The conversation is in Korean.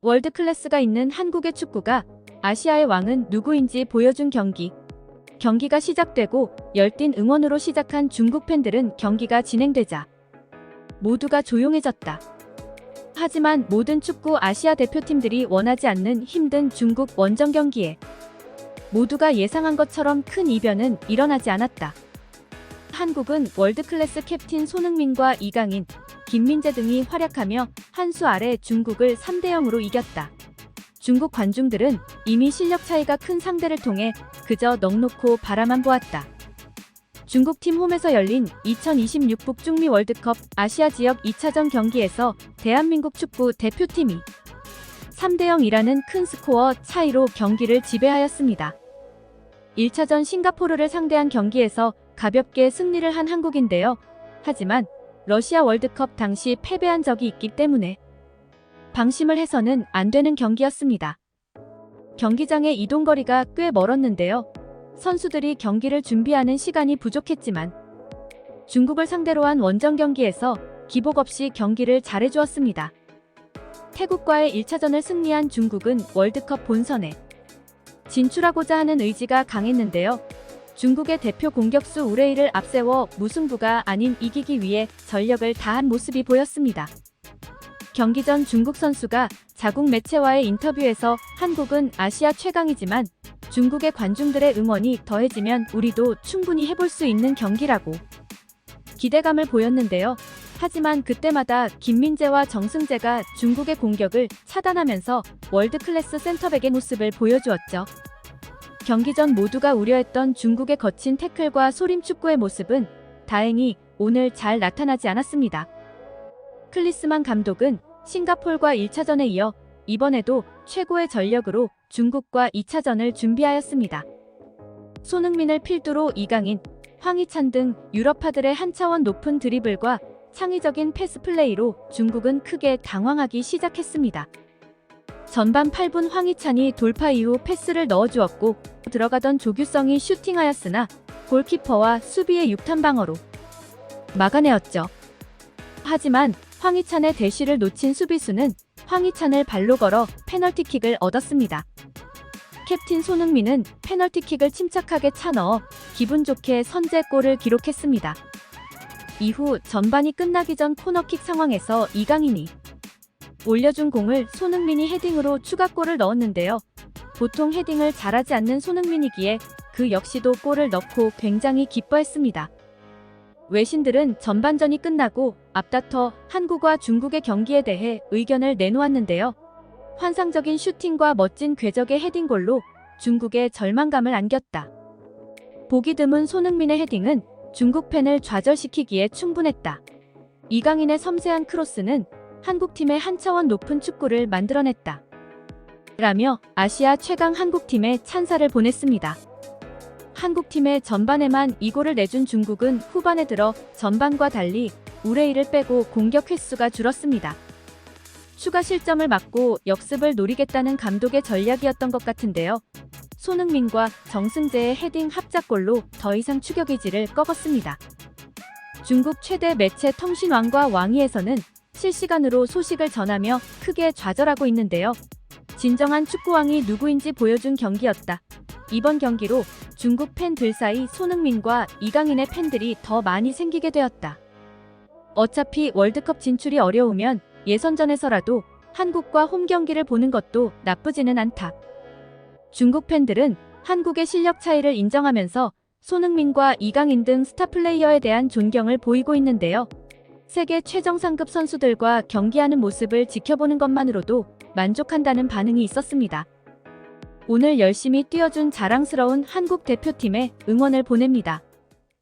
월드 클래스가 있는 한국의 축구가 아시아의 왕은 누구인지 보여준 경기. 경기가 시작되고 열띤 응원으로 시작한 중국 팬들은 경기가 진행되자 모두가 조용해졌다. 하지만 모든 축구 아시아 대표팀들이 원하지 않는 힘든 중국 원정 경기에 모두가 예상한 것처럼 큰 이변은 일어나지 않았다. 한국은 월드클래스 캡틴 손흥민과 이강인, 김민재 등이 활약하며 한 수 아래 중국을 3대0으로 이겼다. 중국 관중들은 이미 실력 차이가 큰 상대를 통해 그저 넋놓고 바라만 보았다. 중국팀 홈에서 열린 2026 북중미 월드컵 아시아 지역 2차전 경기에서 대한민국 축구 대표팀이 3대0이라는 큰 스코어 차이로 경기를 지배하였습니다. 1차전 싱가포르를 상대한 경기에서 가볍게 승리를 한 한국인데요. 하지만 러시아 월드컵 당시 패배한 적이 있기 때문에 방심을 해서는 안 되는 경기였습니다. 경기장의 이동거리가 꽤 멀었는데요. 선수들이 경기를 준비하는 시간이 부족했지만 중국을 상대로 한 원정 경기에서 기복 없이 경기를 잘해주었습니다. 태국과의 1차전을 승리한 중국은 월드컵 본선에 진출하고자 하는 의지가 강했는데요. 중국의 대표 공격수 우레이를 앞세워 무승부가 아닌 이기기 위해 전력을 다한 모습이 보였습니다. 경기 전 중국 선수가 자국 매체와의 인터뷰에서 한국은 아시아 최강이지만 중국의 관중들의 응원이 더해지면 우리도 충분히 해볼 수 있는 경기라고 기대감을 보였는데요. 하지만 그때마다 김민재와 정승재가 중국의 공격을 차단하면서 월드클래스 센터백의 모습을 보여주었죠. 경기 전 모두가 우려했던 중국의 거친 태클과 소림 축구의 모습은 다행히 오늘 잘 나타나지 않았습니다. 클리스만 감독은 싱가폴과 1차전에 이어 이번에도 최고의 전력으로 중국과 2차전을 준비하였습니다. 손흥민을 필두로 이강인, 황희찬 등 유럽파들의 한 차원 높은 드리블과 창의적인 패스 플레이로 중국은 크게 당황하기 시작했습니다. 전반 8분 황희찬이 돌파 이후 패스를 넣어주었고 들어가던 조규성이 슈팅하였으나 골키퍼와 수비의 육탄 방어로 막아내었죠. 하지만 황희찬의 대시를 놓친 수비수는 황희찬을 발로 걸어 페널티킥을 얻었습니다. 캡틴 손흥민은 페널티킥을 침착하게 차 넣어 기분 좋게 선제골을 기록했습니다. 이후 전반이 끝나기 전 코너킥 상황에서 이강인이 올려준 공을 손흥민이 헤딩으로 추가골을 넣었는데요. 보통 헤딩을 잘하지 않는 손흥민이기에 그 역시도 골을 넣고 굉장히 기뻐했습니다. 외신들은 전반전이 끝나고 앞다퉈 한국과 중국의 경기에 대해 의견을 내놓았는데요. 환상적인 슈팅과 멋진 궤적의 헤딩골로 중국의 절망감을 안겼다. 보기 드문 손흥민의 헤딩은 중국 팬을 좌절시키기에 충분했다. 이강인의 섬세한 크로스는 한국팀의 한 차원 높은 축구를 만들어냈다. 라며 아시아 최강 한국팀에 찬사를 보냈습니다. 한국팀의 전반에만 2골을 내준 중국은 후반에 들어 전반과 달리 우레이를 빼고 공격 횟수가 줄었습니다. 추가 실점을 막고 역습을 노리겠다는 감독의 전략이었던 것 같은데요. 손흥민과 정승재의 헤딩 합작골로 더 이상 추격 의지를 꺾었습니다. 중국 최대 매체 텅신왕과 왕이에서는 실시간으로 소식을 전하며 크게 좌절하고 있는데요. 진정한 축구왕이 누구인지 보여준 경기였다. 이번 경기로 중국 팬들 사이 손흥민과 이강인의 팬들이 더 많이 생기게 되었다. 어차피 월드컵 진출이 어려우면 예선전에서라도 한국과 홈 경기를 보는 것도 나쁘지는 않다. 중국 팬들은 한국의 실력 차이를 인정하면서 손흥민과 이강인 등 스타 플레이어에 대한 존경을 보이고 있는데요. 세계 최정상급 선수들과 경기하는 모습을 지켜보는 것만으로도 만족한다는 반응이 있었습니다. 오늘 열심히 뛰어준 자랑스러운 한국 대표팀에 응원을 보냅니다.